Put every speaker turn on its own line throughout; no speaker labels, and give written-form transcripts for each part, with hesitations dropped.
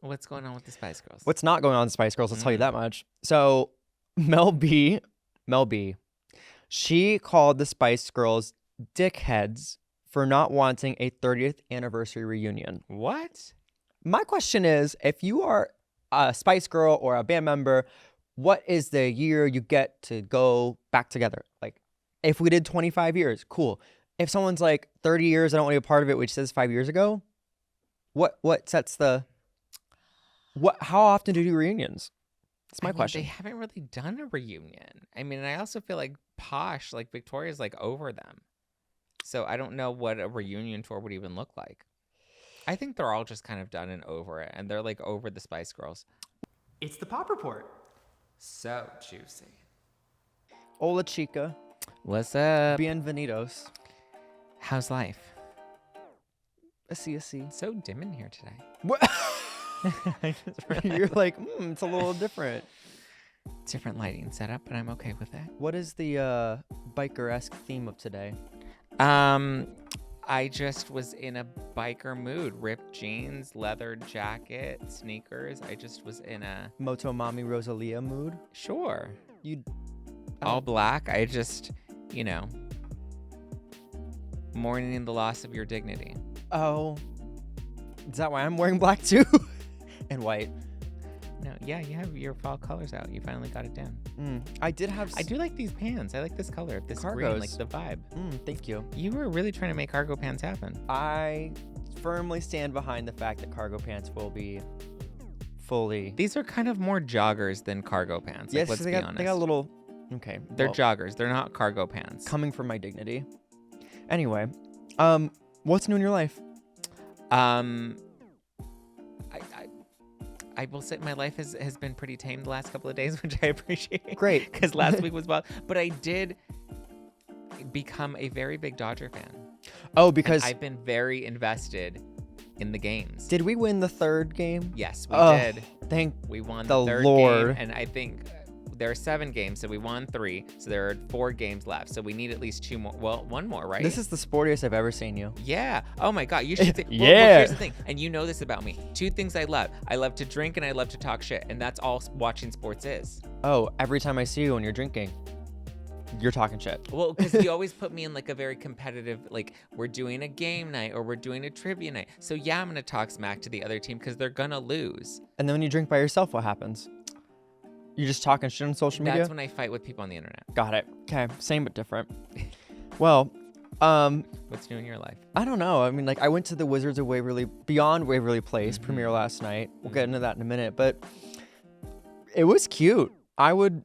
What's going on with the Spice Girls?
What's not going on with the Spice Girls? I'll tell you that much. So Mel B, she called the Spice Girls dickheads for not wanting a 30th anniversary reunion.
What?
My question is, if you are a Spice Girl or a band member, what is the year you get to go back together? Like, if we did 25 years, cool. If someone's like 30 years, I don't want to be a part of it, which says 5 years ago, what sets the... How often do you do reunions? That's my question.
They haven't really done a reunion. I mean, I also feel like Posh, like Victoria's like over them. So I don't know what a reunion tour would even look like. I think they're all just kind of done and over it. And they're like over the Spice Girls.
It's the Pop Report.
So juicy.
Hola, chica.
What's up?
Bienvenidos.
How's life?
See.
So dim in here today.
What? You're like, it's a little different.
Different lighting setup, but I'm okay with that.
What is the biker-esque theme of today?
I just was in a biker mood. Ripped jeans, leather jacket, sneakers. I just was in a...
Motomami Rosalia mood?
Sure.
You...
All black. I just, mourning the loss of your dignity.
Oh. Is that why I'm wearing black too? And white.
No, yeah, you have your fall colors out. You finally got it down.
I did have...
I do like these pants. I like this color. This
cargos.
green, like the vibe.
Thank you.
You were really trying to make cargo pants happen.
I firmly stand behind the fact that cargo pants will be fully...
These are kind of more joggers than cargo pants.
Yes,
let's
they
be
got,
honest.
they got a little... Okay.
They're joggers. They're not cargo pants.
Coming from my dignity. Anyway, what's new in your life?
I will say my life has been pretty tame the last couple of days, which I appreciate.
Great.
Because last week was wild. But I did become a very big Dodger fan.
Oh, because...
And I've been very invested in the games.
Did we win the third game?
Yes, we did.
Thank
We won
the
the third
Lord.
game, and I think there are 7 games, so we won 3. So there are 4 games left. So we need at least 2 more. Well, 1 more, right?
This is the sportiest I've ever seen you.
Yeah. Oh my God. You should think.
Yeah.
Well, here's the thing, and you know this about me. 2 things I love. I love to drink and I love to talk shit, and that's all watching sports is.
Oh, every time I see you when you're drinking, you're talking shit.
Well, because you always put me in like a very competitive, like we're doing a game night or we're doing a trivia night. So yeah, I'm gonna talk smack to the other team because they're gonna lose.
And then when you drink by yourself, what happens? You're just talking shit on social media?
That's when I fight with people on the internet.
Got it. Okay, same but different. Well,
what's new in your life?
I don't know. I mean, like, I went to the Wizards of Waverly, Beyond Waverly Place premiere last night. We'll get into that in a minute, but it was cute. I would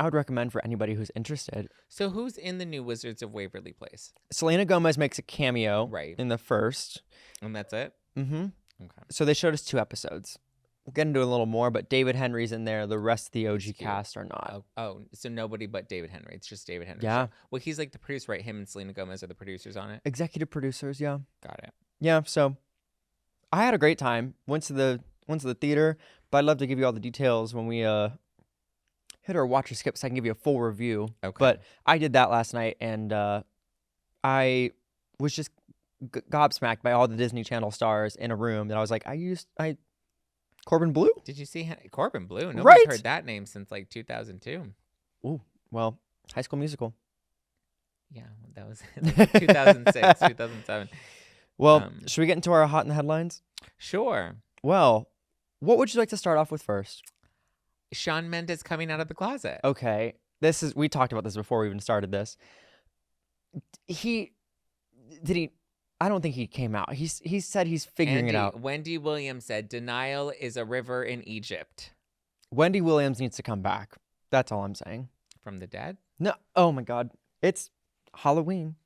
recommend for anybody who's interested.
So who's in the new Wizards of Waverly Place?
Selena Gomez makes a cameo in the first.
And that's it?
Mm-hmm.
Okay.
So they showed us 2 episodes. We'll get into it a little more, but David Henry's in there. The rest of the OG cast are not.
Oh, so nobody but David Henry. It's just David Henry.
Yeah.
Well, he's like the producer, right? Him and Selena Gomez are the producers on it.
Executive producers, yeah.
Got it.
Yeah, so I had a great time. Went to the theater, but I'd love to give you all the details when we hit our watch or skip so I can give you a full review.
Okay.
But I did that last night, and I was just gobsmacked by all the Disney Channel stars in a room that I was like, Corbin Bleu?
Did you see Corbin Bleu? Nobody's
Right?
heard that name since like 2002.
Ooh, well, High School Musical.
Yeah, that was like 2006, 2007.
Well, should we get into our hot in the headlines?
Sure.
Well, what would you like to start off with first?
Shawn Mendes coming out of the closet.
Okay, we talked about this before we even started this. I don't think he came out. He said he's figuring it out.
Wendy Williams said, "Denial is a river in Egypt."
Wendy Williams needs to come back. That's all I'm saying.
From the dead?
No. Oh my God. It's Halloween.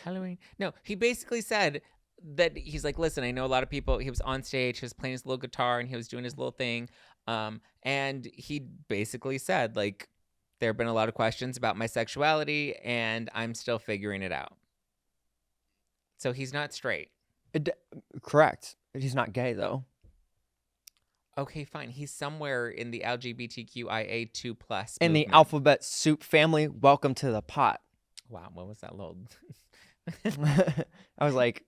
Halloween. No, he basically said that he's like, listen, I know a lot of people. He was on stage, he was playing his little guitar, and he was doing his little thing. And he basically said, like, there have been a lot of questions about my sexuality, and I'm still figuring it out. So he's not straight.
Correct. He's not gay, though.
Okay, fine. He's somewhere in the LGBTQIA2+
in the
movement.
alphabet soup family. Welcome to the pot.
Wow, what was that little?
I was like,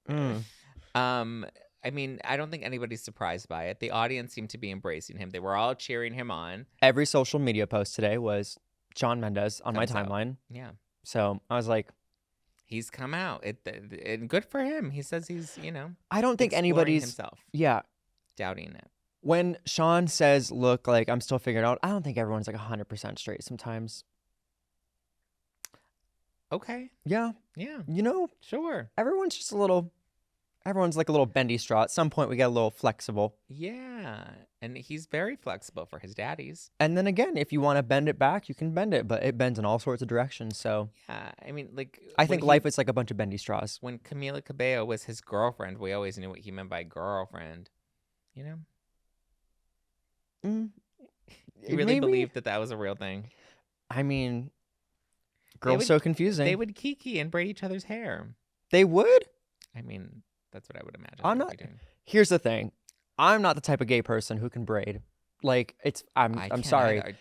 I I mean, I don't think anybody's surprised by it. The audience seemed to be embracing him. They were all cheering him on.
Every social media post today was Shawn Mendes on my
Thumbs up.
timeline.
Yeah.
So I was like,
He's come out. And good for him. He says he's,
I don't think
exploring
anybody's
himself,
yeah.
doubting it.
When Shawn says, look, like I'm still figuring it out, I don't think everyone's like 100% straight sometimes.
Okay.
Yeah.
Yeah.
Sure.
Sure.
Everyone's like a little bendy straw. At some point we get a little flexible.
Yeah. And he's very flexible for his daddies.
And then again, if you want to bend it back, you can bend it, but it bends in all sorts of directions. So
Yeah. I mean, like,
I think life is like a bunch of bendy straws.
when Camila Cabello was his girlfriend, we always knew what he meant by girlfriend.
Mm,
He really
maybe.
believed that was a real thing.
I mean,
They
girls
would-
so confusing.
They would kiki and braid each other's hair.
They would?
I mean, that's what I would imagine.
I'm
they
not-
would be doing.
Here's the thing. I'm not the type of gay person who can braid. Like I'm
I can't
sorry.
either.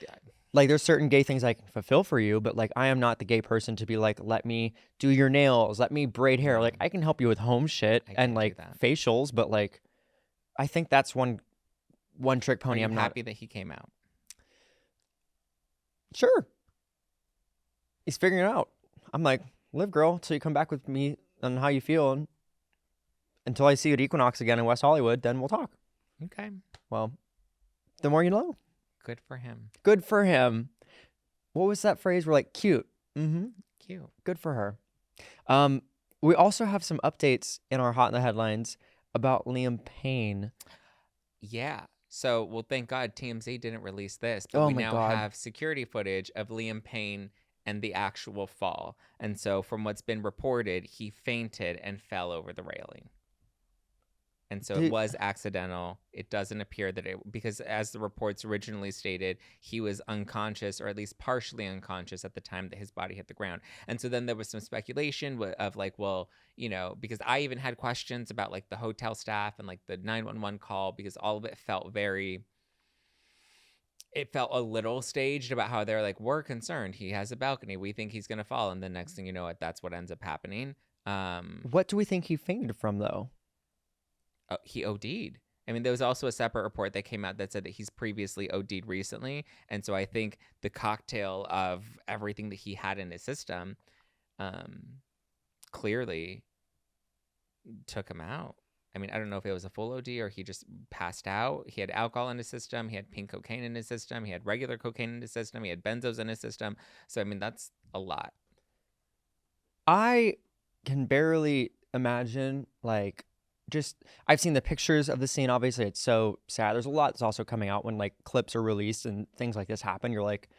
Like there's certain gay things I can fulfill for you, but like I am not the gay person to be like, let me do your nails, let me braid hair.
No.
Like I can help you with home shit
I
and
can't do
like
that.
facials, but like I think that's one trick
Are
pony.
you
I'm not
happy that he came out?
sure. He's figuring it out. I'm like, live girl till you come back with me on how you feel, and until I see you at Equinox again in West Hollywood, then we'll talk.
Okay.
Well, the more you know.
Good for him.
Good for him. What was that phrase? We're like, cute. Mm-hmm.
Cute.
Good for her. We also have some updates in our Hot in the Headlines about Liam Payne.
Yeah. So, well, thank God TMZ didn't release this, but
Oh
we
my
now
God.
have security footage of Liam Payne and the actual fall. And so, from what's been reported, he fainted and fell over the railing. And so it
Dude.
was accidental. It doesn't appear that because as the reports originally stated, he was unconscious or at least partially unconscious at the time that his body hit the ground. And so then there was some speculation of like, well, because I even had questions about like the hotel staff and like the 911 call, because all of it felt it felt a little staged about how they're like, we're concerned. He has a balcony. We think he's going to fall. And the next thing you know, that's what ends up happening.
What do we think he fainted from, though?
He OD'd. I mean, there was also a separate report that came out that said that he's previously OD'd recently. And so I think the cocktail of everything that he had in his system clearly took him out. I mean, I don't know if it was a full OD or he just passed out. He had alcohol in his system. He had pink cocaine in his system. He had regular cocaine in his system. He had benzos in his system. So, I mean, that's a lot.
I can barely imagine, like, I've seen the pictures of the scene. Obviously, it's so sad. There's a lot that's also coming out when, like, clips are released and things like this happen. You're like,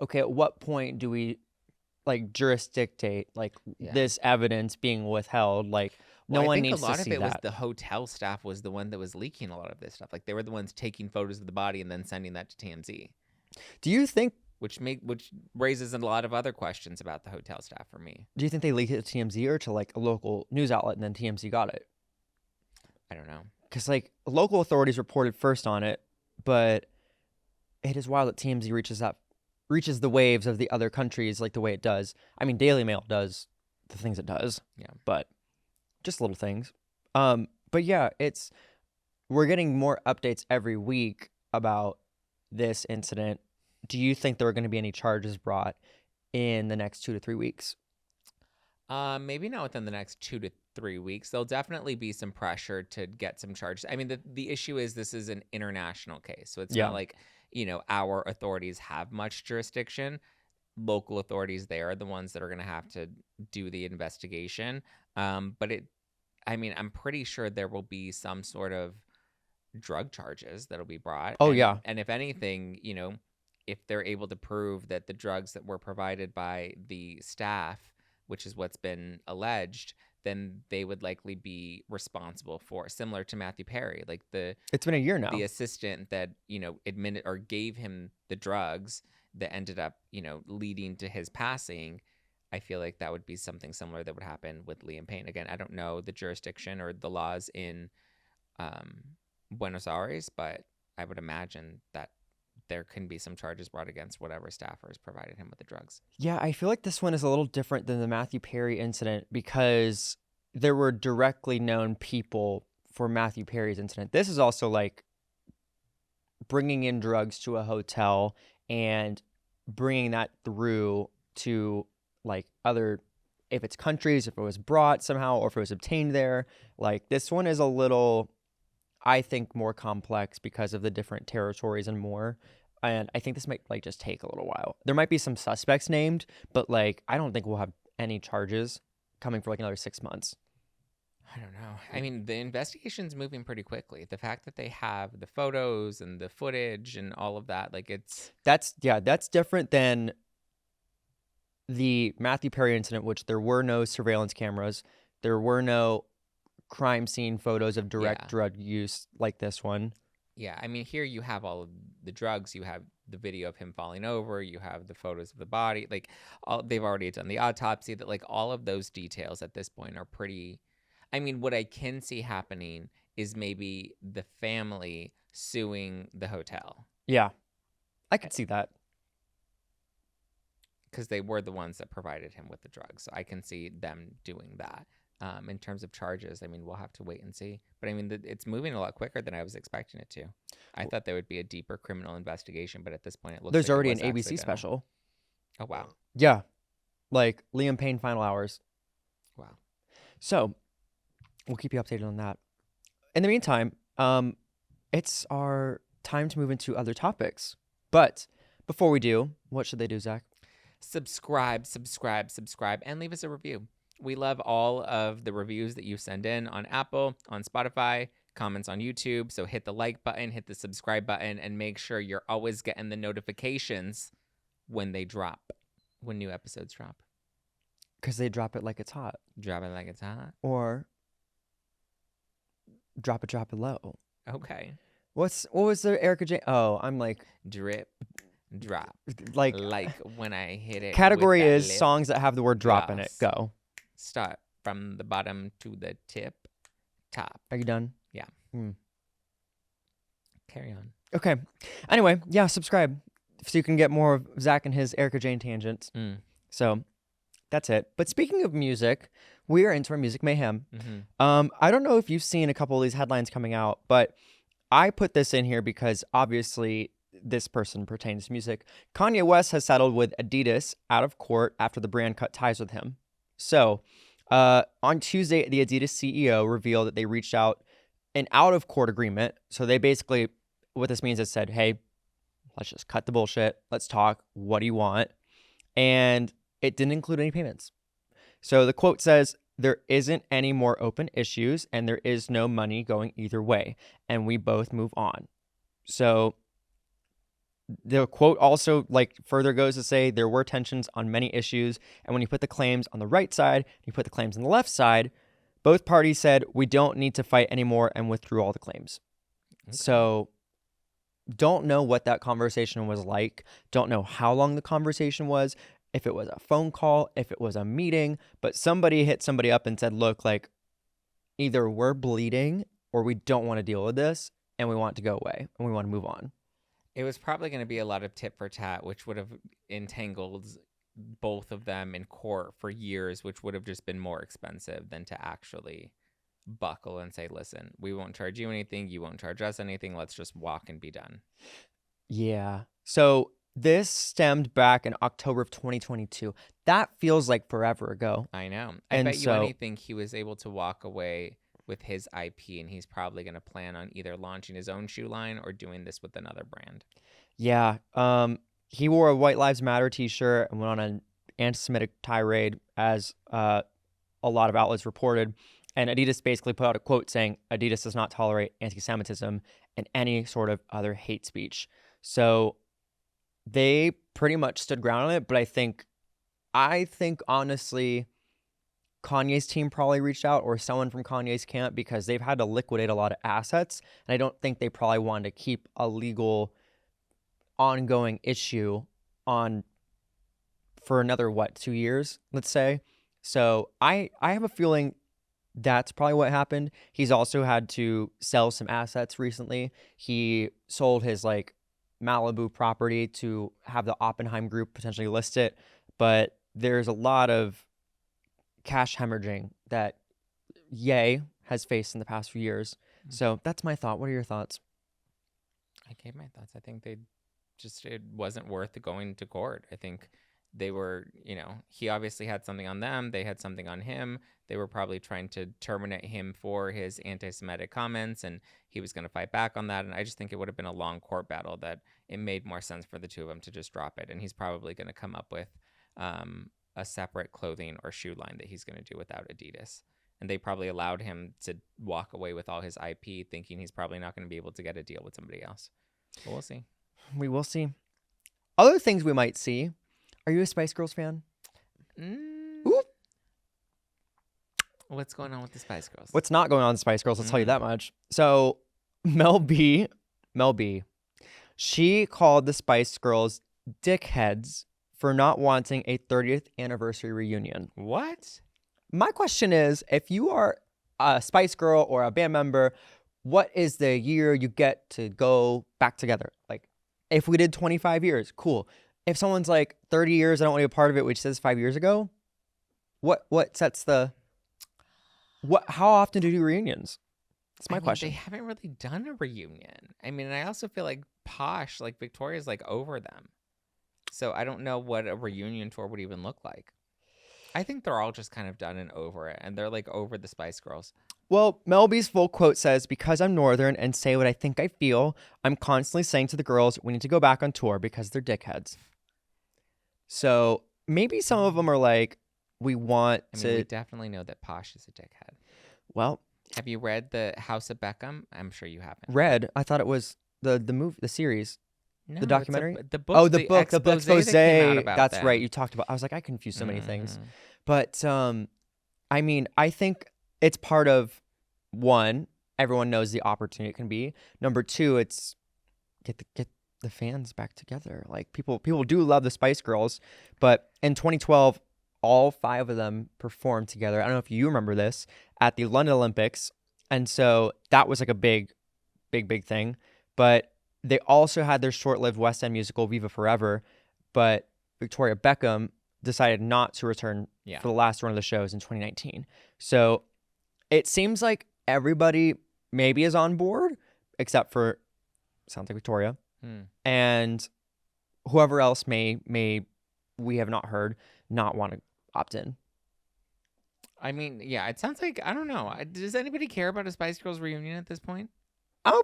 okay, at what point do we, like, jurisdictate, like, this evidence being withheld? Like, no one needs to see that.
I think a lot of it was the hotel staff was the one that was leaking a lot of this stuff. Like, they were the ones taking photos of the body and then sending that to TMZ.
Do you think...
Which raises a lot of other questions about the hotel staff for me.
Do you think they leaked it to TMZ or to, like, a local news outlet and then TMZ got it?
I don't know.
Because, like, local authorities reported first on it, but it is wild that TMZ reaches the waves of the other countries like the way it does. I mean, Daily Mail does the things it does.
Yeah.
But just little things. But yeah, we're getting more updates every week about this incident. Do you think there are going to be any charges brought in the next 2 to 3 weeks?
Maybe not within the next 2 to 3 weeks. There'll definitely be some pressure to get some charges. I mean, the issue is this is an international case, so it's not like our authorities have much jurisdiction. Local authorities, they are the ones that are going to have to do the investigation. But I'm pretty sure there will be some sort of drug charges that'll be brought.
Oh,
and,
yeah.
And if anything, if they're able to prove that the drugs that were provided by the staff, which is what's been alleged, then they would likely be responsible for, similar to Matthew Perry, like
it's been a year now.
The assistant that, admitted or gave him the drugs that ended up, leading to his passing. I feel like that would be something similar that would happen with Liam Payne. Again, I don't know the jurisdiction or the laws in Buenos Aires, but I would imagine that there can be some charges brought against whatever staffers provided him with the drugs.
Yeah, I feel like this one is a little different than the Matthew Perry incident because there were directly known people for Matthew Perry's incident. This is also like bringing in drugs to a hotel and bringing that through to like other, if it's countries, if it was brought somehow, or if it was obtained there. Like this one is a little, I think, more complex because of the different territories and more. And I think this might like just take a little while. There might be some suspects named, but like I don't think we'll have any charges coming for like another 6 months.
I don't know. I mean, the investigation's moving pretty quickly. The fact that they have the photos and the footage and all of that, like
that's different than the Matthew Perry incident, which there were no surveillance cameras. There were no crime scene photos of direct drug use like this one.
Yeah, I mean, here you have all of the drugs, you have the video of him falling over, you have the photos of the body, like they've already done the autopsy. That like all of those details at this point are pretty. I mean, what I can see happening is maybe the family suing the hotel.
Yeah, I could see that.
Because they were the ones that provided him with the drugs. So I can see them doing that. In terms of charges, I mean, we'll have to wait and see. But I mean, it's moving a lot quicker than I was expecting it to. I thought there would be a deeper criminal investigation, but at this point, it looks
there's
like
already an ABC special.
Oh, wow.
Yeah, like Liam Payne Final Hours.
Wow.
So we'll keep you updated on that. In the meantime, it's our time to move into other topics. But before we do, what should they do, Zach?
Subscribe, and leave us a review. We love all of the reviews that you send in on Apple, on Spotify, comments on YouTube. So hit the like button, hit the subscribe button, and make sure you're always getting the notifications when they drop, when new episodes drop.
Because they drop it like it's hot.
Drop it like it's hot.
Or drop it low.
Okay.
What was the Erica Jane? Oh, I'm like
drip, drop.
Like
when I hit it.
Category is
lip
songs that have the word drop in it.
gloss.
Go.
Start from the bottom to the top.
Are you done?
Yeah. Carry on.
Okay. Anyway, yeah, subscribe so you can get more of Zach and his Erica Jane tangents. So that's it. But speaking of music, we are into our music mayhem. I don't know if you've seen a couple of these headlines coming out, but I put this in here because obviously this person pertains to music. Kanye West has settled with Adidas out of court after the brand cut ties with him. So on Tuesday, the Adidas CEO revealed that they reached out an out-of-court agreement. So they basically, what this means is said, hey, let's just cut the bullshit. Let's talk. What do you want? And it didn't include any payments. So the quote says, there isn't any more open issues and there is no money going either way. And we both move on. So the quote also like further goes to say there were tensions on many issues. And when you put the claims on the right side, you put the claims on the left side, both parties said, we don't need to fight anymore and withdrew all the claims. Okay. So don't know what that conversation was like. Don't know how long the conversation was. If it was a phone call, if it was a meeting, but somebody hit somebody up and said, look, like either we're bleeding or we don't want to deal with this and we want to go away and we want to move on.
It was probably going to be a lot of tit for tat, which would have entangled both of them in court for years, which would have just been more expensive than to actually buckle and say, listen, we won't charge you anything. You won't charge us anything. Let's just walk and be done.
Yeah. So this stemmed back in October of 2022. That feels like forever ago.
I know. I bet you anything he was able to walk away with his IP, and he's probably going to plan on either launching his own shoe line or doing this with another brand.
Yeah. He wore a White Lives Matter t-shirt and went on an anti-Semitic tirade, as a lot of outlets reported. And Adidas basically put out a quote saying, Adidas does not tolerate anti-Semitism and any sort of other hate speech. So they pretty much stood ground on it. But I think honestly, Kanye's team probably reached out, or someone from Kanye's camp, because they've had to liquidate a lot of assets. And I don't think they probably wanted to keep a legal ongoing issue on for another, 2 years, let's say. So I have a feeling that's probably what happened. He's also had to sell some assets recently. He sold his like Malibu property to have the Oppenheim Group potentially list it. But there's a lot of cash hemorrhaging that Ye has faced in the past few years. So that's my thought. What are your thoughts?
I gave my thoughts. I think it wasn't worth going to court. I think they were, he obviously had something on them. They had something on him. They were probably trying to terminate him for his anti-Semitic comments, and he was going to fight back on that. And I just think it would have been a long court battle that it made more sense for the two of them to just drop it. And he's probably going to come up with a separate clothing or shoe line that he's going to do without Adidas. And they probably allowed him to walk away with all his IP, thinking he's probably not going to be able to get a deal with somebody else. But we'll see.
We will see. Other things we might see. Are you a Spice Girls fan? Ooh.
What's going on with the Spice Girls?
What's not going on with the Spice Girls? I'll tell you that much. So Mel B, she called the Spice Girls dickheads for not wanting a 30th anniversary reunion.
What?
My question is, if you are a Spice Girl or a band member, what is the year you get to go back together? Like, if we did 25 years, cool. If someone's like 30 years, I don't want to be a part of it, which says 5 years ago, what sets the... How often do you do reunions? That's my question.
They haven't really done a reunion. I mean, I also feel like Posh, like Victoria's like over them. So I don't know what a reunion tour would even look like. I think they're all just kind of done and over it, and they're like over the Spice Girls.
Well, Mel B's full quote says, "Because I'm Northern and say what I think I feel, I'm constantly saying to the girls, we need to go back on tour because they're dickheads." So maybe some of them are like, we
definitely know that Posh is a dickhead.
Well,
have you read The House of Beckham? I'm sure you haven't.
Read? I thought it was the movie, the series.
No,
the documentary?
The book.
Oh, the expose.
That came out about
That's
them.
right. You talked about. I was like, I confuse so many things. But I mean, I think it's part of one. Everyone knows the opportunity it can be. Number two, it's get the fans back together. Like people do love the Spice Girls, but in 2012, all 5 of them performed together. I don't know if you remember this at the London Olympics, and so that was like a big thing. But they also had their short-lived West End musical Viva Forever, but Victoria Beckham decided not to return for the last run of the shows in 2019. So it seems like everybody maybe is on board, except for, sounds like Victoria, and whoever else may we have not heard not want to opt in.
I mean, yeah, it sounds like, I don't know. Does anybody care about a Spice Girls reunion at this point?
Oh.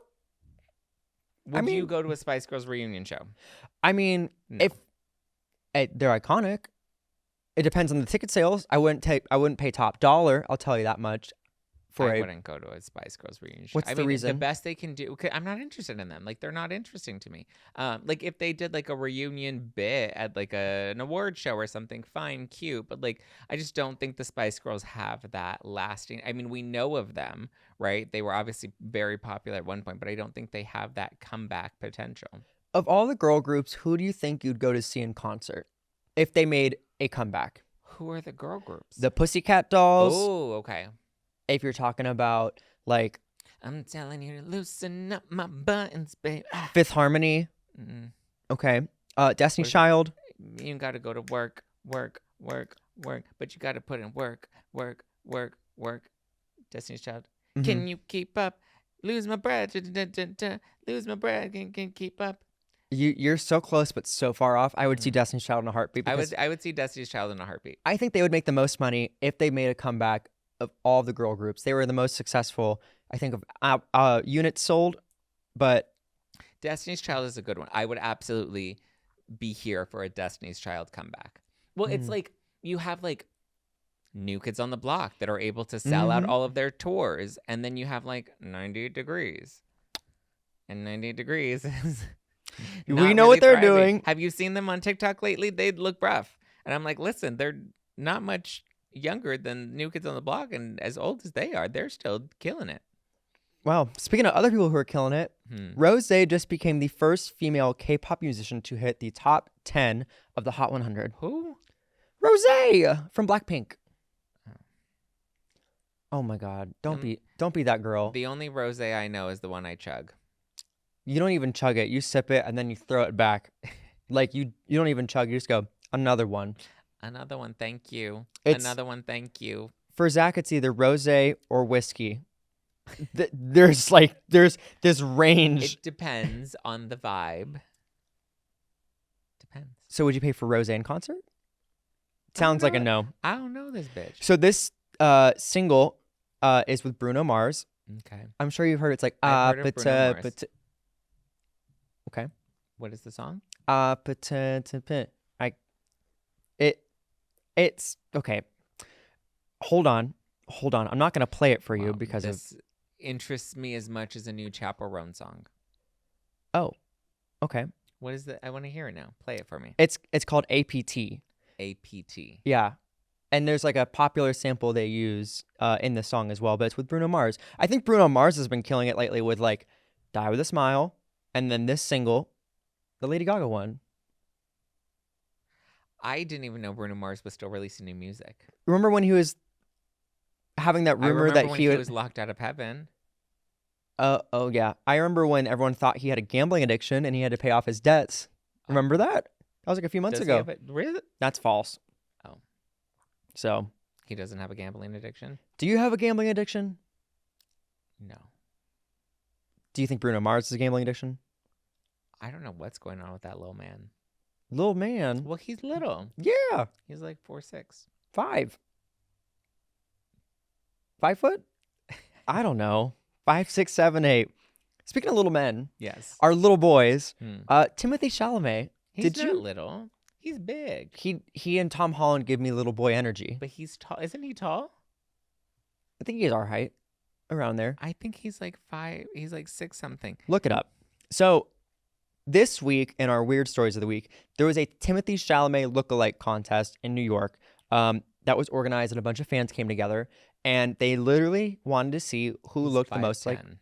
Would you go to a Spice Girls reunion show?
I mean,
No.
if they're iconic, it depends on the ticket sales. I wouldn't pay top dollar. I'll tell you that much.
I wouldn't go to a Spice Girls reunion show.
What's the reason?
The best they can do. I'm not interested in them. Like, they're not interesting to me. Like if they did like a reunion bit at like an award show or something, fine, cute. But like, I just don't think the Spice Girls have that lasting. I mean, we know of them, right? They were obviously very popular at one point, but I don't think they have that comeback potential.
Of all the girl groups, who do you think you'd go to see in concert if they made a comeback?
Who are the girl groups?
The Pussycat Dolls.
Oh, okay.
If you're talking about like,
I'm telling you to loosen up my buttons, babe.
Fifth Harmony. Okay. Destiny's Child.
You got to go to work, but you got to put in work. Destiny's Child. Can you keep up? Lose my breath. Lose my breath. Can keep up.
You're so close, but so far off. I would see Destiny's Child in a heartbeat.
I would see Destiny's Child in a heartbeat.
I think they would make the most money if they made a comeback of all the girl groups. They were the most successful, I think, of units sold. But
Destiny's Child is a good one. I would absolutely be here for a Destiny's Child comeback. Well, it's like you have like New Kids on the Block that are able to sell out all of their tours, and then you have like 98 Degrees, and 98 Degrees is
we know
really
what they're
thriving.
doing.
Have you seen them on TikTok lately? They look rough, and I'm like, listen, they're not much younger than New Kids on the Block, and as old as they are, they're still killing it.
Wow. Speaking of other people who are killing it, Rose just became the first female K-pop musician to hit the top 10 of the Hot 100.
Who?
Rose from Blackpink. Oh my God! Don't be that girl.
The only rosé I know is the one I chug.
You don't even chug it. You sip it and then you throw it back. Like you don't even chug. You just go, another one.
Another one, thank you.
It's-
Another one, thank you.
For Zack, it's either rosé or whiskey. there's this range.
It depends on the vibe. Depends.
So would you pay for Roseanne concert?
I don't
Sounds like a
know.
no.
I don't know this bitch.
So this single is with Bruno Mars.
Okay.
I'm sure you've heard it's like
I've heard of Bruno Mars.
Okay.
What is the song?
It's okay. Hold on. I'm not gonna play it for you
Well,
because
this interests me as much as a new Chaperone song.
oh, okay.
What is the? I want to hear it now. Play it for me.
It's called APT.
APT.
Yeah. And there's like a popular sample they use in the song as well, but it's with Bruno Mars. I think Bruno Mars has been killing it lately with like Die With a Smile and then this single, the Lady Gaga one.
I didn't even know Bruno Mars was still releasing new music.
Remember when he was having that
I
rumor
remember
that
when
he
was locked out of heaven.
oh yeah. I remember when everyone thought he had a gambling addiction and he had to pay off his debts. Remember that? That was like a few months
Does he
ago.
have it? Really?
That's false.
Oh.
So,
He doesn't have a gambling addiction?
do you have a gambling addiction?
No.
Do you think Bruno Mars has a gambling addiction?
I don't know what's going on with that little man.
Little man.
Well, he's little.
Yeah.
He's like 4'6".
5 foot? I don't know. 5, 6, 7, 8. Speaking of little men,
Yes.
our little boys,
Hmm.
Timothy Chalamet,
He's
did
not
you?
little. He's big.
He and Tom Holland give me little boy energy.
But he's tall. Isn't he tall?
I think he's our height, around there.
I think he's like 5. He's like 6 something.
Look it up. So this week in our weird stories of the week, there was a Timothy Chalamet lookalike contest in New York that was organized, and a bunch of fans came together, and they literally wanted to see who
He's
looked the most like
5'10".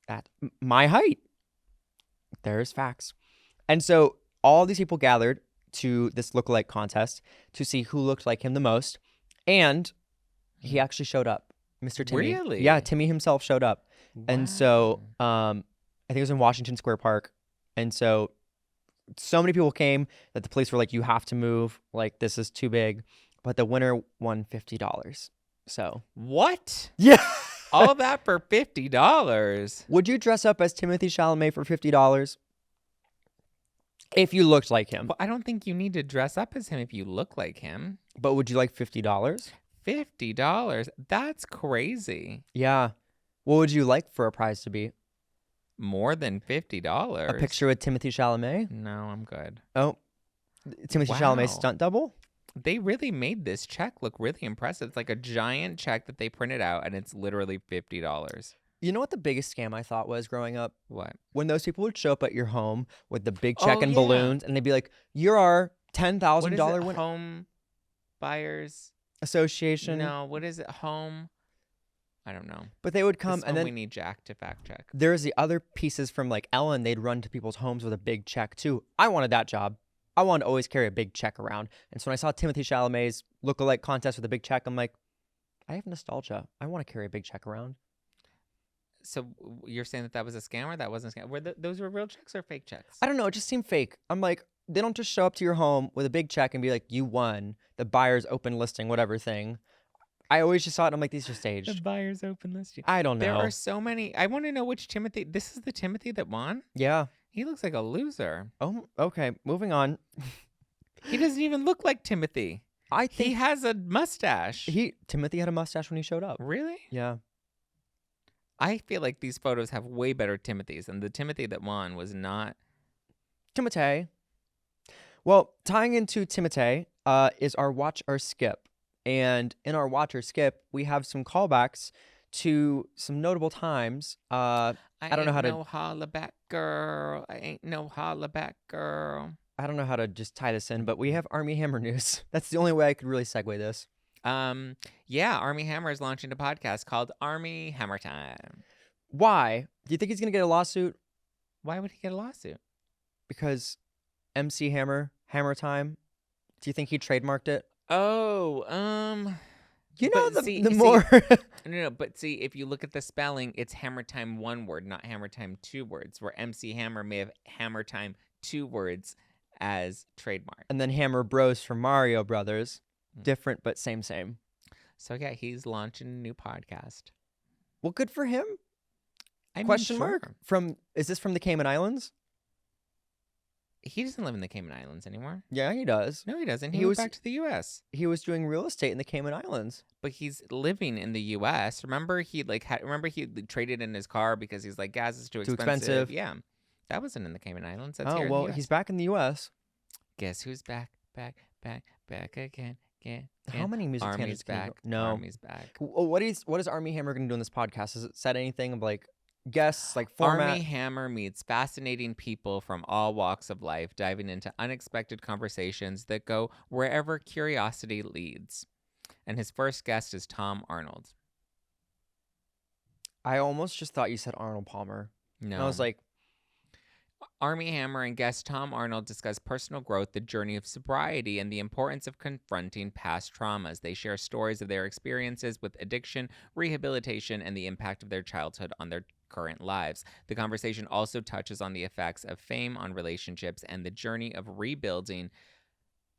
at my height. There's facts. And so all these people gathered to this lookalike contest to see who looked like him the most, and he actually showed up. Mr. Timmy.
Really?
Yeah, Timmy himself showed up. And so
Wow.
I think it was in Washington Square Park. And so many people came that the police were like, you have to move. Like, this is too big. But the winner won $50. So.
What?
Yeah.
All that for $50?
Would you dress up as Timothy Chalamet for $50? If you looked like him.
Well, I don't think you need to dress up as him if you look like him.
But would you like $50?
$50? That's crazy.
Yeah. What would you like for a prize to be?
More than $50.
A picture with Timothy Chalamet?
No, I'm good.
Oh, Timothy
Wow.
Chalamet's stunt double?
They really made this check look really impressive. It's like a giant check that they printed out, and it's literally $50.
You know what the biggest scam I thought was growing up?
What?
When those people would show up at your home with the big check
Oh,
and
yeah.
balloons, and they'd be like, "You're our
What
$10,000
is it?
winner."
Home buyers?
Association.
No, what is it? Home? I don't know.
But they would come,
This
and
one
then
we need Jack to fact check.
there's the other pieces from like Ellen. They'd run to people's homes with a big check too. I wanted that job. I wanted to always carry a big check around. And so when I saw Timothy Chalamet's lookalike contest with a big check, I'm like, I have nostalgia. I want to carry a big check around.
So you're saying that was a scam, or that wasn't a scam? Those were real checks or fake checks?
I don't know. It just seemed fake. I'm like, they don't just show up to your home with a big check and be like, you won the buyer's open listing, whatever thing. I always just saw it and I'm like, these are
The
staged.
buyer's open listing.
I don't
There
know.
are so many. I want to know which Timothy. This is the Timothy that won?
Yeah.
He looks like a loser.
Oh, okay. Moving on.
He doesn't even look like Timothy.
I
He
think
has a mustache.
Timothy had a mustache when he showed up.
Really?
Yeah.
I feel like these photos have way better Timothys, and the Timothy that won was not.
Timothy. Well, tying into Timothy is our watch or skip. And in our watch or skip, we have some callbacks to some notable times. I don't know how to.
No holla back girl. I ain't no holla back girl.
I don't know how to just tie this in, but we have Armie Hammer news. That's the only way I could really segue this.
Yeah, Armie Hammer is launching a podcast called Armie Hammer Time.
Why? Do you think he's gonna get a lawsuit?
Why would he get a lawsuit?
Because MC Hammer, Hammer Time. Do you think he trademarked it?
Oh,
You know,
but
the more.
no, but see, if you look at the spelling, it's Hammer Time one word, not Hammer Time two words, where MC Hammer may have Hammer Time two words as trademark.
And then Hammer Bros from Mario Brothers. Different, but same.
So yeah, he's launching a new podcast.
Well, good for him.
I mean,
Question mark?
sure.
Is this from the Cayman Islands?
He doesn't live in the Cayman Islands anymore.
Yeah, he does.
No, he doesn't.
He
He went
was-
back to the U.S.
He was doing real estate in the Cayman Islands.
But he's living in the U.S. Remember, he traded in his car because he's like, gas is too expensive. Yeah, that wasn't in the Cayman Islands. That's here in the US.
He's back in the U.S.
Guess who's back again?
How many music
Armie's
tangents can you
back.
go- No.
Armie's back.
What is Armie Hammer going to do in this podcast? Has it said anything of like guests, like format?
Armie Hammer meets fascinating people from all walks of life, diving into unexpected conversations that go wherever curiosity leads. And his first guest is Tom Arnold.
I almost just thought you said Arnold Palmer.
No.
And I was like,
Armie Hammer and guest Tom Arnold discuss personal growth, the journey of sobriety, and the importance of confronting past traumas. They share stories of their experiences with addiction, rehabilitation, and the impact of their childhood on their current lives. The conversation also touches on the effects of fame on relationships and the journey of rebuilding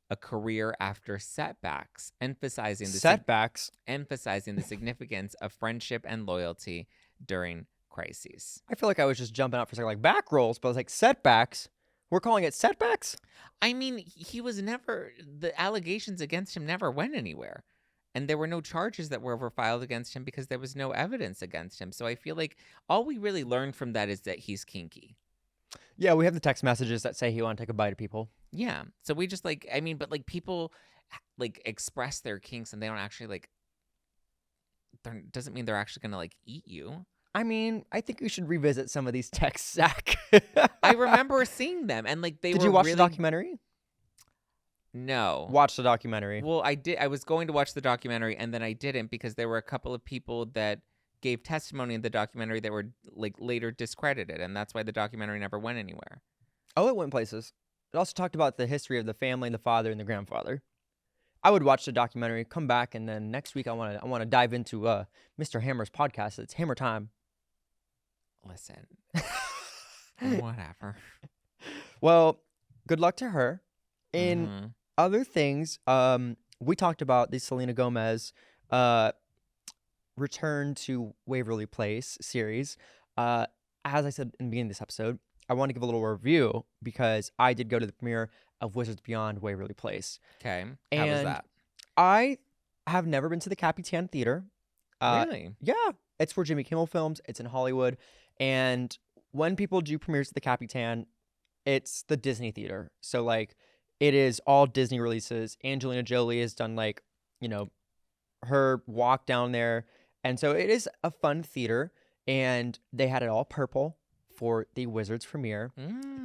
a career after setbacks, emphasizing the significance of friendship and loyalty during crises.
I feel like I was just jumping out for a second, like back rolls, but I was like, setbacks? We're calling it setbacks?
I mean, the allegations against him never went anywhere. And there were no charges that were ever filed against him because there was no evidence against him. So I feel like all we really learned from that is that he's kinky.
Yeah, we have the text messages that say he want to take a bite of people.
Yeah. So we just people express their kinks and they don't actually doesn't mean they're actually going to eat you.
I mean, I think we should revisit some of these texts, Zach.
I remember seeing them and
Did you watch the documentary?
No.
Watch the documentary.
Well, I did. I was going to watch the documentary and then I didn't because there were a couple of people that gave testimony in the documentary that were later discredited, and that's why the documentary never went anywhere.
Oh, it went places. It also talked about the history of the family, the father, and the grandfather. I would watch the documentary, come back, and then next week I want to dive into Mr. Hammer's podcast. It's Hammer Time.
Listen, whatever.
Well, good luck to her. In other things, we talked about the Selena Gomez Return to Waverly Place series. As I said in the beginning of this episode, I want to give a little review because I did go to the premiere of Wizards Beyond Waverly Place.
Okay. How was that?
I have never been to the Capitan Theater.
Really?
Yeah. It's for Jimmy Kimmel Films. It's in Hollywood. And when people do premieres at the Capitan, it's the Disney Theater. So, it is all Disney releases. Angelina Jolie has done, her walk down there. And so it is a fun theater. And they had it all purple for the Wizards premiere.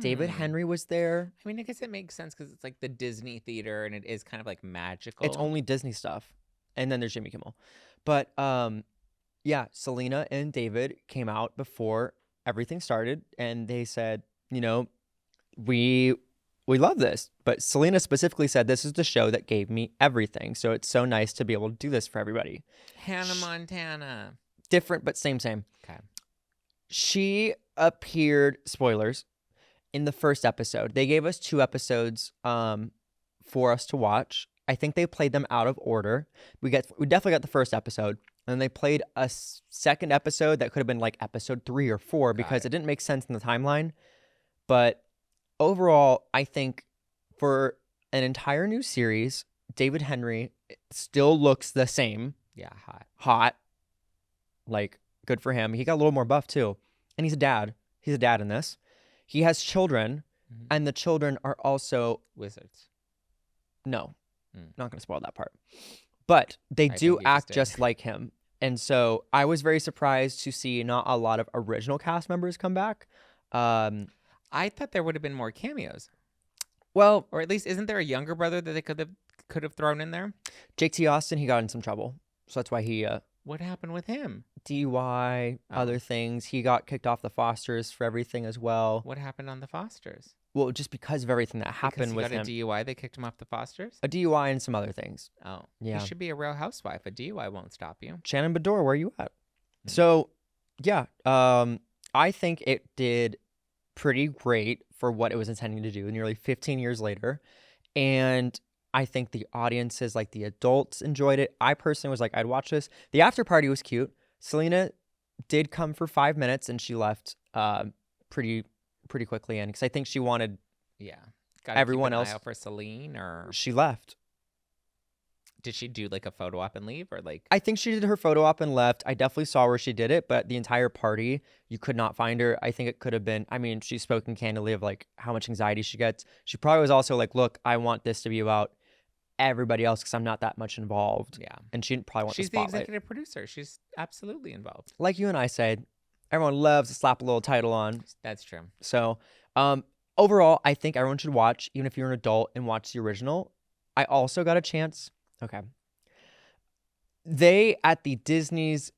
David Henry was there.
I mean, I guess it makes sense because it's the Disney theater and it is kind of magical.
It's only Disney stuff. And then there's Jimmy Kimmel. But, yeah, Selena and David came out before everything started. And they said, we love this. But Selena specifically said, this is the show that gave me everything. So it's so nice to be able to do this for everybody.
Hannah Montana.
Different, but same.
Okay.
She appeared, spoilers, in the first episode. They gave us 2 episodes for us to watch. I think they played them out of order. We definitely got the first episode. And they played a second episode that could have been episode 3 or 4 because it didn't make sense in the timeline. But overall, I think for an entire new series, David Henry still looks the same.
Yeah,
Hot. Good for him. He got a little more buff too. And he's a dad. He's a dad in this. He has children, and the children are also
wizards.
No, not going to spoil that part. But they do act just like him. And so I was very surprised to see not a lot of original cast members come back.
I thought there would have been more cameos.
Well,
or at least isn't there a younger brother that they could have thrown in there?
Jake T. Austin, he got in some trouble. So that's why he
what happened with him?
DUI, other things. He got kicked off the Fosters for everything as well.
What happened on the Fosters?
Well, just because of everything that happened with him.
Because he got a DUI, they kicked him off the Fosters?
A DUI and some other things.
Oh.
Yeah.
You should be a real housewife. A DUI won't stop you.
Shannon Bedore, where are you at? So, yeah. I think it did pretty great for what it was intending to do nearly 15 years later. And I think the audiences, the adults enjoyed it. I personally was I'd watch this. The after party was cute. Selena did come for 5 minutes and she left pretty quickly in because I think she wanted
Yeah. Gotta
everyone
keep an
else.
eye out for Celine, or
She left.
did she do like a photo op and leave, or like?
I think she did her photo op and left. I definitely saw where she did it, but the entire party, you could not find her. I think it could have been, I mean, she's spoken candidly of like how much anxiety she gets. She probably was also like, look, I want this to be about everybody else because I'm not that much involved.
Yeah.
And she didn't probably want
She's
the
the
spotlight.
executive producer. She's absolutely involved.
Like you and I said, everyone loves to slap a little title on.
That's true.
So, overall, I think everyone should watch, even if you're an adult, and watch the original. I also got a chance. Okay. They, at the Disney's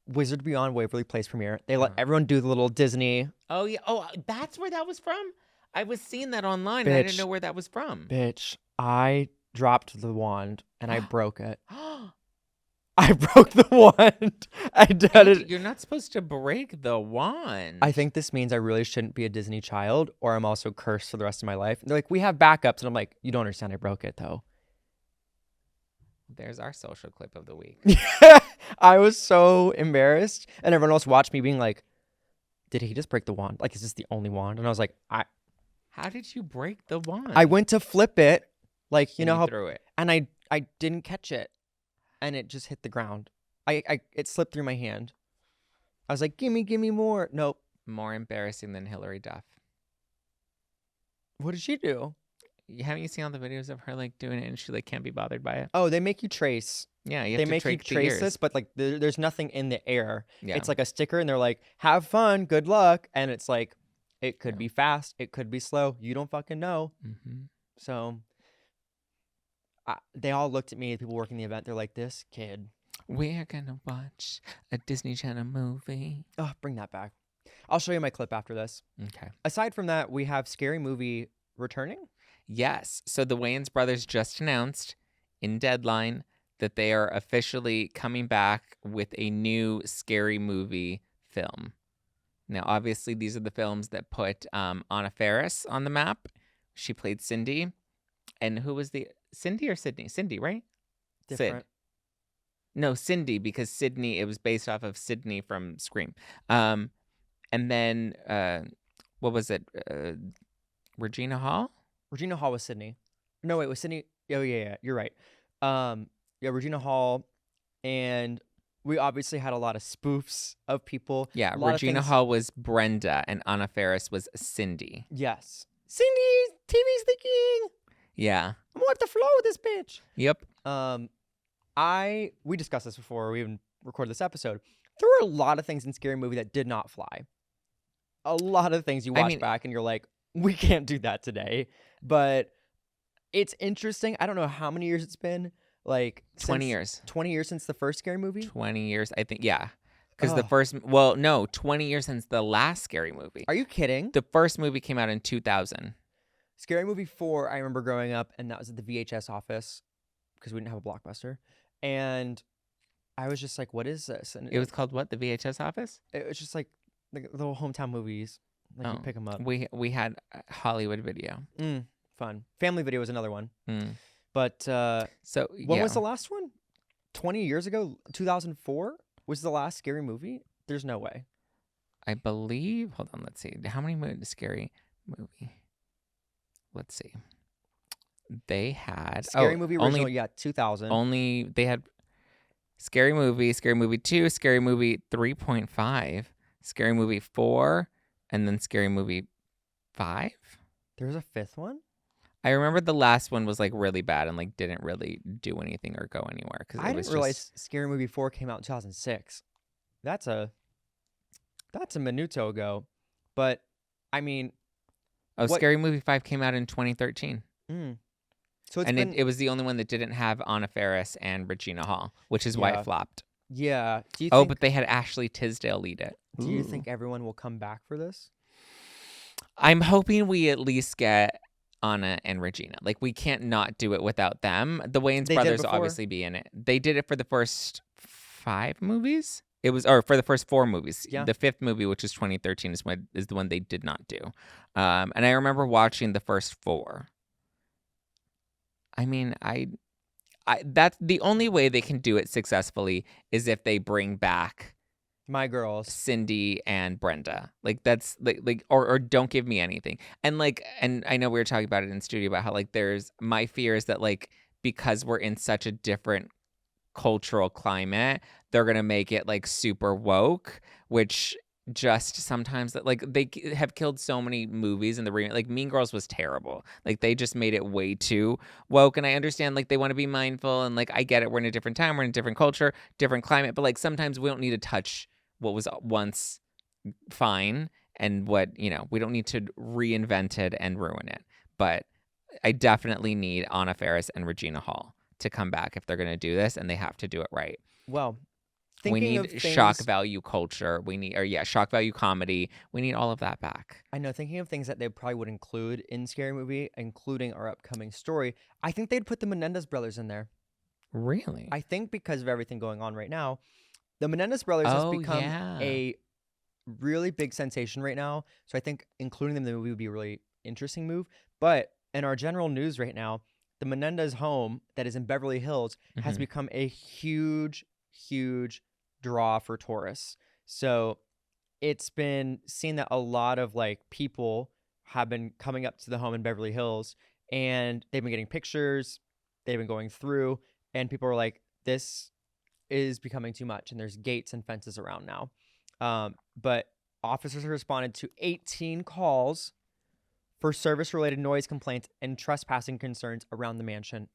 Wizard Beyond Waverly Place premiere, they let everyone do the little Disney.
Oh, yeah. Oh, that's where that was from? I was seeing that online, and I didn't
Bitch.
know where that was from.
Bitch, I dropped the wand and I broke it. I broke the wand. I did it.
You're not supposed to break the wand.
I think this means I really shouldn't be a Disney child, or I'm also cursed for the rest of my life. And they're like, we have backups. And I'm like, you don't understand. I broke it, though.
There's our social clip of the week.
I was so embarrassed. And everyone else watched me being like, did he just break the wand? Like, is this the only wand? And I was like,
How did you break the wand?
I went to flip it. Like, you
And
know how.
threw it.
And I didn't catch it. And it just hit the ground. It slipped through my hand. I was like, gimme more. Nope.
More embarrassing than Hillary Duff.
What did she do?
Haven't you seen all the videos of her like doing it, and she like can't be bothered by it?
Oh, they make you trace.
Yeah, you have
They
to
make you
trace the
trace
ears.
this, but like there's nothing in the air.
Yeah.
It's like a sticker, and they're like, "Have fun, good luck," and it's like, it could
Yeah.
be fast, it could be slow. You don't fucking know.
Mm-hmm.
So, they all looked at me. People working the event, they're like, "This kid."
We're gonna watch a Disney Channel movie.
Oh, bring that back. I'll show you my clip after this.
Okay.
Aside from that, we have Scary Movie returning.
Yes. So the Wayans brothers just announced in Deadline that they are officially coming back with a new Scary Movie film. Now, obviously, these are the films that put Anna Faris on the map. She played Cindy. And who was the Cindy or Sydney? Cindy, right?
Different.
Sid. No, Cindy, because Sydney, it was based off of Sydney from Scream. And then, what was it? Regina Hall?
Regina Hall was Sydney. No, wait, it was Sydney. Oh, yeah, you're right. Yeah, Regina Hall. And we obviously had a lot of spoofs of people.
Yeah,
A lot of
Regina
things-
Hall was Brenda, and Anna Faris was Cindy.
Yes. Cindy, TV's the king.
Yeah.
I'm on the floor with this bitch.
Yep.
We discussed this before we even recorded this episode. There were a lot of things in Scary Movie that did not fly. A lot of things you watch back and you're like, we can't do that today. But it's interesting. I don't know how many years it's been. Like
20 years.
20 years since the first Scary Movie?
20 years, I think. Yeah. Because
Oh.
the first, well, no, 20 years since the last Scary Movie.
Are you kidding?
The first movie came out in 2000.
Scary Movie 4, I remember growing up, and that was at the VHS office because we didn't have a Blockbuster. And I was just like, what is this? And
It was called what? The VHS office?
it was just like little hometown movies. Like you pick them up.
We had Hollywood Video.
Fun. Family Video was another one.
Mm.
But
So
when
yeah.
was the last one? 20 years ago? 2004 was the last Scary Movie? There's no way.
I believe. Hold on. Let's see. How many Scary Movie? Let's see. They had
Scary Movie original,
only,
yeah, 2000.
Only they had Scary Movie 2, Scary Movie 3.5, Scary Movie 4, and then Scary Movie 5.
There was a fifth one?
I remember the last one was like really bad and like didn't really do anything or go anywhere because
I didn't realize Scary Movie 4 came out in 2006. That's a minuto ago. But I mean,
Scary Movie 5 came out in 2013.
So it's
and
been,
it was the only one that didn't have Anna Faris and Regina Hall, which is why
Yeah.
it flopped.
yeah. Do you think,
But they had Ashley Tisdale lead it.
do you
Ooh.
think everyone will come back for this?
I'm hoping we at least get Anna and Regina. Like, we can't not do it without them. The Wayans
They did it
brothers will
before?
obviously be in it. They did it for the first 5 movies. Or for the first 4 movies.
Yeah.
The 5th movie, which is 2013, is the one they did not do. And I remember watching the first 4. I mean, that's the only way they can do it successfully is if they bring back
My girls.
Cindy and Brenda. Like that's or don't give me anything. And I know we were talking about it in studio about how like there's my fear is that like because we're in such a different cultural climate, they're gonna make it like super woke, which just sometimes that like have killed so many movies in the like Mean Girls was terrible. Like they just made it way too woke, and I understand like they want to be mindful and like I get it. We're in a different time, we're in a different culture, different climate, but like sometimes we don't need to touch what was once fine and what we don't need to reinvent it and ruin it. But I definitely need Anna Faris and Regina Hall to come back if they're going to do this, and they have to do it right.
Well,
We
thinking
need
of
shock
things,
value culture. We need, shock value comedy. We need all of that back.
I know, thinking of things that they probably would include in Scary Movie, including our upcoming story, I think they'd put the Menendez brothers in there.
Really?
I think because of everything going on right now, the Menendez brothers has
Oh,
become
yeah.
a really big sensation right now. So I think including them in the movie would be a really interesting move. But in our general news right now, the Menendez home that is in Beverly Hills has
Mhm.
become a huge, huge draw for tourists. So it's been seen that a lot of like people have been coming up to the home in Beverly Hills and they've been getting pictures, they've been going through, and people are like, this is becoming too much. And there's gates and fences around now. But officers have responded to 18 calls for service-related noise complaints and trespassing concerns around the mansion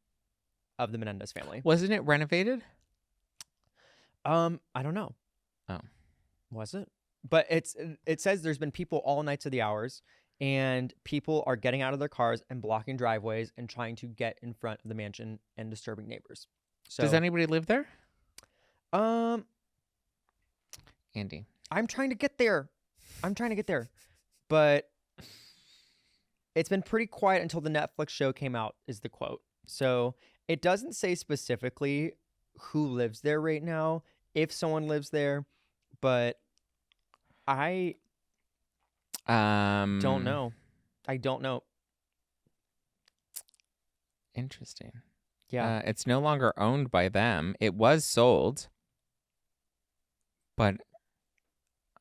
of the Menendez family.
Wasn't it renovated?
I don't know.
Oh.
Was it? But it says there's been people all nights of the hours, and people are getting out of their cars and blocking driveways and trying to get in front of the mansion and disturbing neighbors. So,
Does anybody live there?
um,
Andy.
I'm trying to get there. But it's been pretty quiet until the Netflix show came out, is the quote. So it doesn't say specifically who lives there right now, if someone lives there, but I don't know. I don't know.
Interesting.
Yeah.
It's no longer owned by them. It was sold, but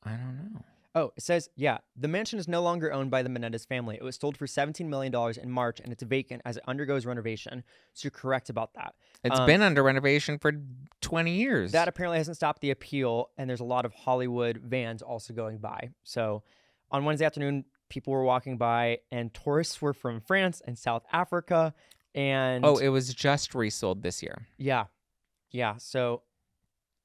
I don't know.
Oh, it says, yeah, the mansion is no longer owned by the Menendez family. It was sold for $17 million in March, and it's vacant as it undergoes renovation. So you're correct about that.
It's been under renovation for 20 years.
That apparently hasn't stopped the appeal, and there's a lot of Hollywood vans also going by. So on Wednesday afternoon, people were walking by, and tourists were from France and South Africa. And
it was just resold this year.
yeah. So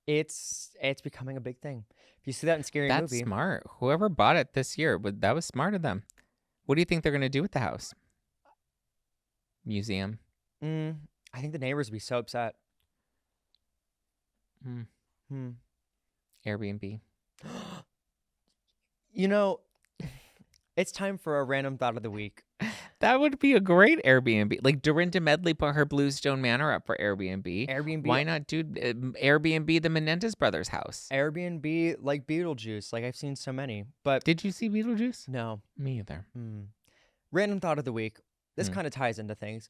it's becoming a big thing. If you see that in Scary
That's
Movie,
smart. Whoever bought it this year, that was smart of them. What do you think they're going to do with the house? Museum.
I think the neighbors would be so upset.
Airbnb.
You know, it's time for a random thought of the week.
That would be a great Airbnb. Like Dorinda Medley put her Bluestone Manor up for Airbnb. Why not do Airbnb the Menendez brothers' house?
Airbnb like Beetlejuice. Like I've seen so many. But
Did you see Beetlejuice?
no.
Me either.
Random thought of the week. This kind of ties into things.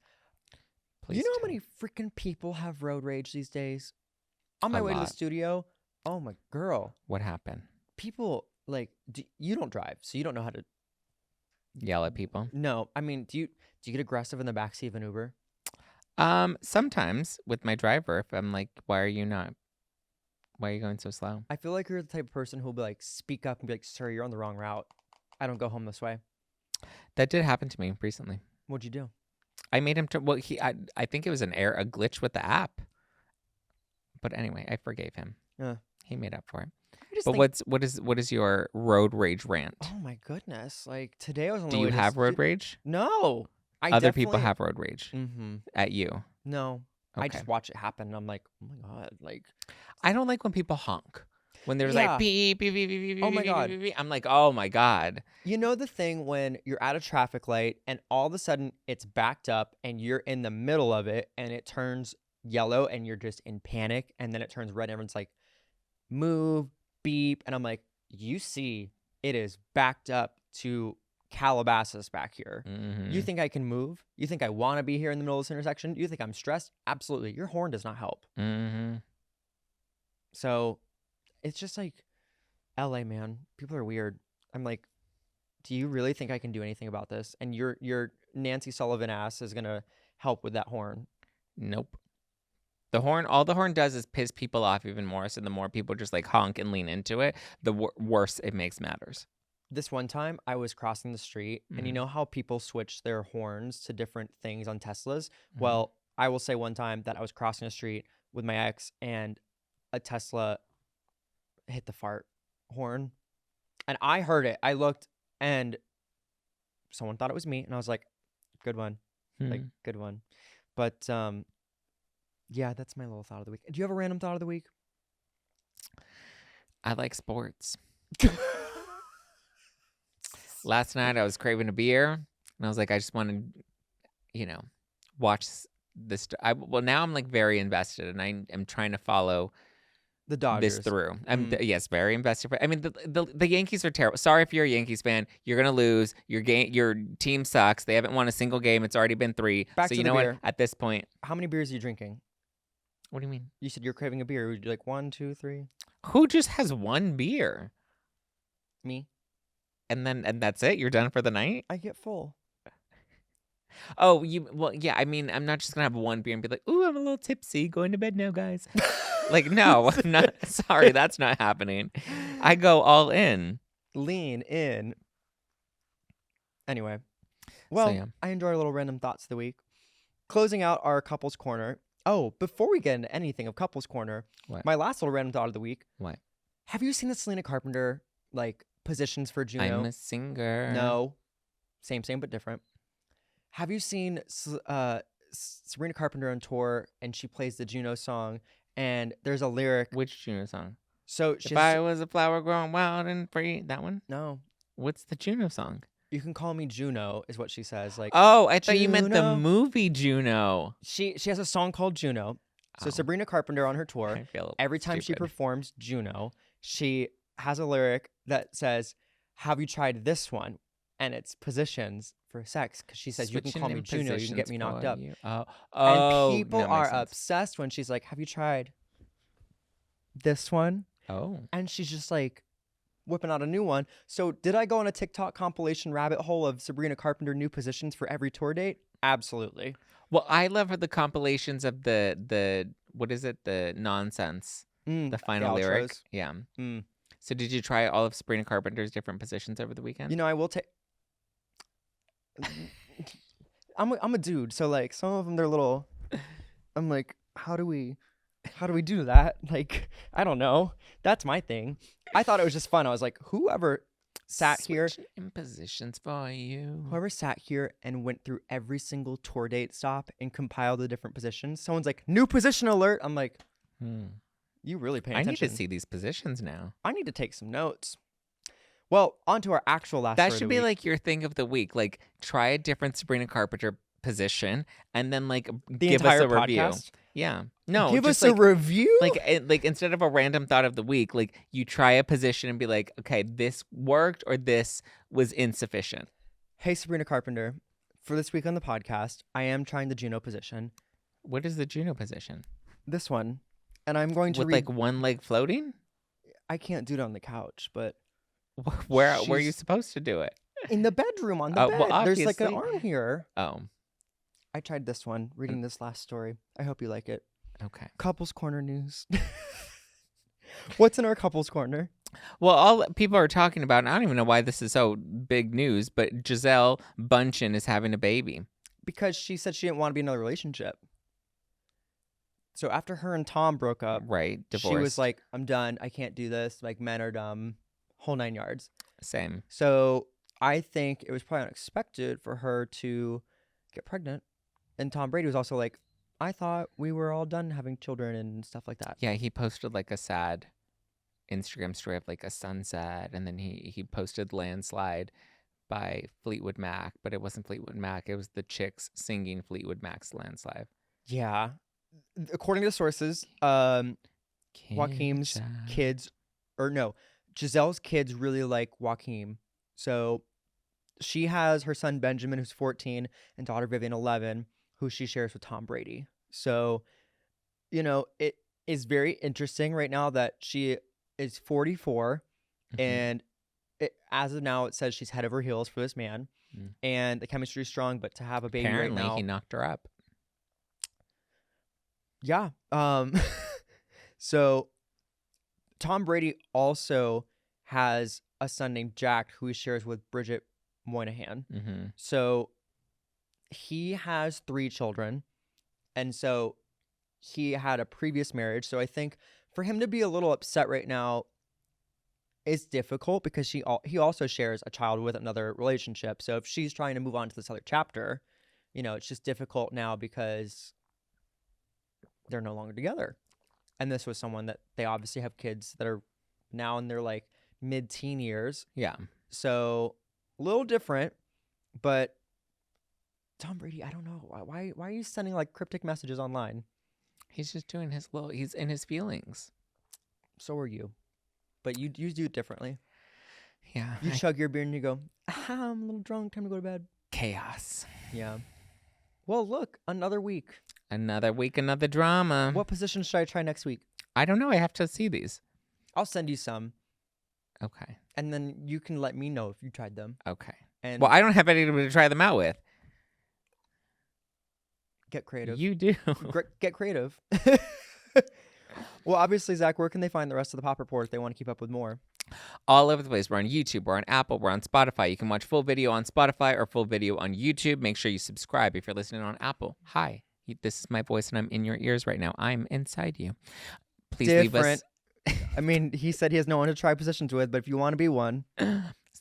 Please
you know
tell.
how many freaking people have road rage these days? On my
A
way to the
lot.
studio, oh my girl.
What happened?
People like you don't drive, so you don't know how to.
Yell at people?
No, I mean, do you get aggressive in the backseat of an Uber?
Sometimes with my driver, if I'm like, why are you going so slow?
I feel like you're the type of person who'll be like, speak up and be like, sir, you're on the wrong route. I don't go home this way.
That did happen to me recently.
What'd you do?
I made him I think it was a glitch with the app. But anyway, I forgave him. He made up for it. But what is your road rage rant?
Oh my goodness! Like today I was on the
Do
way
you
to
have road rage?
No,
Other people have road rage at you.
No, I
Okay.
just watch it happen. And I'm like, oh my god! Like,
I don't like when people honk. When there's
Yeah.
like beep, beep, beep, beep, beep,
Oh my
beep,
God.
beep, beep. I'm like, oh my God.
you know the thing when you're at a traffic light and all of a sudden it's backed up and you're in the middle of it and it turns yellow and you're just in panic and then it turns red and everyone's like, move, beep, and I'm like, you see, it is backed up to Calabasas back here.
Mhm.
You think I can move? You think I want to be here in the middle of this intersection? You think I'm stressed? Absolutely. Your horn does not help.
Mhm.
So it's just like, LA, man, people are weird. I'm like, do you really think I can do anything about this? And your Nancy Sullivan ass is gonna help with that horn.
Nope. All the horn does is piss people off even more. So the more people just like honk and lean into it, the worse it makes matters.
This one time I was crossing the street, and you
Mhm.
know how people switch their horns to different things on Teslas?
Mhm.
Well, I will say one time that I was crossing the street with my ex, and a Tesla hit the fart horn, and I heard it. I looked, and someone thought it was me, and I was like, good one. Like,
Hmm.
good one. But yeah, that's my little thought of the week. Do you have a random thought of the week?
I like sports. Last night I was craving a beer, and I was like, I just want to, watch this. Well, now I'm like very invested, and I am trying to follow
The
this
Dodgers.
through. Yes, very invested. I mean, the Yankees are terrible. Sorry if you're a Yankees fan, you're gonna lose. Your team sucks. They haven't won a single game. It's already been 3.
Back
So
to
you
the
know
beer.
what? At this point,
How many beers are you drinking?
what do you mean?
You said you're craving a beer. Would you like 1, 2, 3?
Who just has one beer
Me?
and that's it? You're done for the night?
I get full.
Oh, well, yeah. I mean, I'm not just gonna have one beer and be like, "Ooh, I'm a little tipsy. Going to bed now, guys." Like, no, I'm not. Sorry, that's not happening. I go all in.
Lean in. Anyway, well,
yeah.
I enjoy our little random thoughts of the week. Closing out our couples corner. Oh, before we get into anything of couples corner,
What?
my last little random thought of the week.
What?
Have you seen the Selena Carpenter like positions for Juno?
I'm a singer.
No, same but different. Have you seen Sabrina Carpenter on tour, and she plays the Juno song, and there's a lyric.
Which Juno song?
So
If I was a flower growing wild and free, that one?
No,
What's the Juno song?
you can call me Juno, is what she says. Like,
Oh, I thought you meant the
Juno.
movie Juno.
She has a song called Juno. So
Oh.
Sabrina Carpenter on her tour,
I feel
every time she
stupid.
performs Juno, she has a lyric that says, "Have you tried this one?" And it's positions for sex, because she says, "You can
Switching
call me
in
Juno, you can get me
positions
knocked
for
up."
you. Oh,
And people
that makes
are
sense.
obsessed when she's like, "Have you tried this one?"
Oh.
And she's just like whipping out a new one. So did I go on a TikTok compilation rabbit hole of Sabrina Carpenter new positions for every tour date? Absolutely.
Well, I love the compilations of the what is it? The nonsense. The final lyric.
outros.
Yeah.
Mm.
So did you try all of Sabrina Carpenter's different positions over the weekend?
You know, I will take. I'm a dude, so like some of them they're little. I'm like, how do we do that? Like, I don't know. That's my thing. I thought it was just fun. I was like, whoever sat here
in positions for you.
Whoever sat here and went through every single tour date stop and compiled the different positions. Someone's like, new position alert. I'm like, you really pay attention.
I need to see these positions now.
I need to take some notes. Well, on to our actual last
That
story of
should
the
be
week.
like your thing of the week. Like, try a different Sabrina Carpenter position and then like
the
give
entire
us a review.
podcast?
Yeah. No,
Give
just
us
like,
a review?
like instead of a random thought of the week, like you try a position and be like, okay, this worked or this was insufficient.
Hey, Sabrina Carpenter, for this week on the podcast, I am trying the Juno position.
What is the Juno position?
This one. And I'm going to
With
read.
like one leg floating?
I can't do it on the couch, but
Where are you
She's-
supposed to do it?
in the bedroom on the
well,
bed. There's like an
obviously.
arm here.
Oh,
I tried this one, reading this last story. I hope you like it.
okay.
Couples Corner news. What's in our Couples Corner?
Well, all people are talking about, and I don't even know why this is so big news, but Giselle Bundchen is having a baby.
Because she said she didn't want to be in another relationship. So after her and Tom broke up,
Right, divorced.
she was like, I'm done. I can't do this. Like, men are dumb. Whole 9 yards.
Same.
So I think it was probably unexpected for her to get pregnant. And Tom Brady was also like, I thought we were all done having children and stuff like that.
Yeah, he posted like a sad Instagram story of like a sunset, and then he posted Landslide by Fleetwood Mac, but it wasn't Fleetwood Mac. It was the Chicks singing Fleetwood Mac's Landslide.
Yeah. According to sources, Joaquin's kids, or no, Giselle's kids really like Joaquin. So she has her son Benjamin, who's 14, and daughter Vivian, 11, who she shares with Tom Brady. So, you know, it is very interesting right now that she is 44 And as of now, it says she's head over heels for this man. And the chemistry is strong, but to have a baby
Apparently,
right now,
he knocked her up.
yeah. So Tom Brady also has a son named Jack who he shares with Bridget Moynihan. So he has 3 children, and so he had a previous marriage. So I think for him to be a little upset right now is difficult because he also shares a child with another relationship. So if she's trying to move on to this other chapter, it's just difficult now because they're no longer together. And this was someone that they obviously have kids that are now in their like mid-teen years.
Yeah.
So a little different, but Tom Brady, I don't know. Why are you sending like cryptic messages online?
He's just doing he's in his feelings.
So are you. But you do it differently.
Yeah.
You chug your beer and you go, I'm a little drunk, time to go to bed.
Chaos.
Yeah. Well, look, another week.
Another week, another drama.
What position should I try next week?
I don't know. I have to see these.
I'll send you some.
Okay.
And then you can let me know if you tried them.
Okay.
And
well, I don't have anybody to try them out with.
Get creative.
You do.
Get creative. Well, obviously, Zach, where can they find the rest of the Pop Report if they want to keep up with more?
All over the place. We're on YouTube, we're on Apple, we're on Spotify. You can watch full video on Spotify or full video on YouTube. Make sure you subscribe if you're listening on Apple. Hi, this is my voice and I'm in your ears right now. I'm inside you. Please leave us.
I mean, he said he has no one to try positions with, but if you want to be one,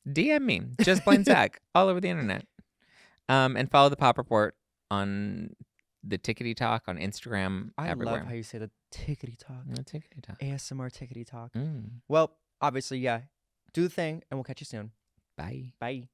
DM me. Just plain Zack. All over the internet. And follow the Pop Report on the Tickety Talk on Instagram. Everywhere.
I love how you say the tickety talk.
The Tickety Talk.
ASMR tickety talk.
Mm.
Well, obviously, yeah. Do the thing, and we'll catch you soon.
Bye.
Bye.